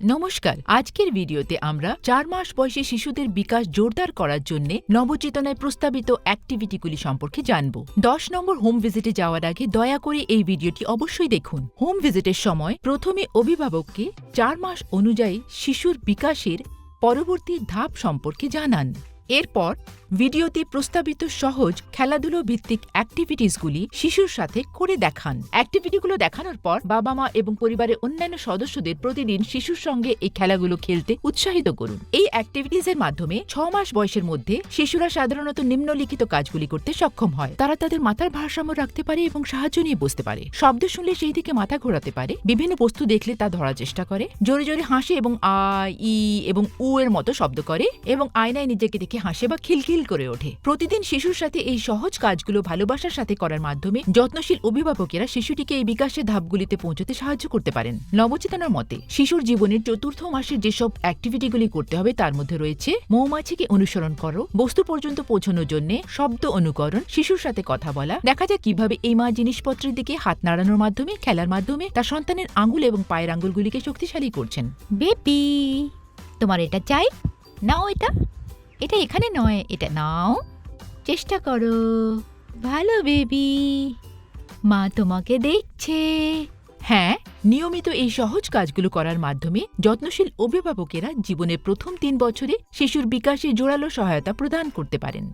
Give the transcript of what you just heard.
নমস্কার, আজকের ভিডিওতে আমরা ৪ মাস বয়সী শিশুদের বিকাশ জোরদার করার জন্য নবচেতনায় প্রস্তাবিত অ্যাক্টিভিটিগুলি সম্পর্কে জানব। ১০ নম্বর হোম ভিজিটে যাওয়ার আগে দয়া করে এই ভিডিওটি অবশ্যই দেখুন। হোম ভিজিটের সময় প্রথমে অভিভাবককে ৪ মাস অনুযায়ী শিশুর বিকাশের পরবর্তী ধাপ সম্পর্কে জানান। এরপর ভিডিওতে প্রস্তাবিত সহজ খেলাধুলো ভিত্তিক অ্যাক্টিভিটিসগুলি শিশুর সাথে করে দেখান। অ্যাক্টিভিটিগুলো দেখানোর পর বাবা মা এবং পরিবারের অন্যান্য সদস্যদের প্রতিদিন শিশুর সঙ্গে এই খেলাগুলো খেলতে উৎসাহিত করুন। এই অ্যাক্টিভিটিসের মাধ্যমে ৬ মাস বয়সের মধ্যে শিশুরা সাধারণত নিম্নলিখিত কাজগুলি করতে সক্ষম হয়। তারা তাদের মাথার ভারসাম্য রাখতে পারে এবং সাহায্য নিয়ে বসতে পারে, শব্দ শুনলে সেই দিকে মাথা ঘোরাতে পারে, বিভিন্ন বস্তু দেখলে তা ধরার চেষ্টা করে, জোরে জোরে হাসে এবং আ, ই এবং উ এর মতো শব্দ করে এবং আয়নায় নিজেকে দেখে হাসে বা খিলখিল করে ওঠে। প্রতিদিন শিশুর সাথে এই সহজ কাজগুলো ভালোবাসার সাথে করার মাধ্যমে যত্নশীল অভিভাবকেরা শিশুটিকে এই বিকাশের ধাপগুলিতে পৌঁছতে সাহায্য করতে পারেন। নবচেতনার মতে শিশুর জীবনের চতুর্থ মাসের যেসব অ্যাক্টিভিটিগুলি করতে হবে তার মধ্যে রয়েছে মৌমাছিকে অনুসরণ করো, বস্তু পর্যন্ত পৌঁছানোর জন্য শব্দ অনুকরণ, শিশুর সাথে কথা বলা। দেখা যায় কিভাবে এই মা জিনিসপত্রের দিকে হাত নাড়ানোর মাধ্যমে, খেলার মাধ্যমে তার সন্তানের আঙ্গুল এবং পায়ের আঙ্গুলগুলিকে শক্তিশালী করছেন। বেবি, তোমার এটা চাই? নাও এটা। এটা এখানে নয়, এটা নাও। চেষ্টা করো। ভালো বেবি, মা তোমাকে দেখছে। হ্যাঁ, নিয়মিত এই সহজ কাজগুলো করার মাধ্যমে যত্নশীল অভিভাবকেরা জীবনের প্রথম ৩ বছরে শিশুর বিকাশে জোরালো সহায়তা প্রদান করতে পারেন।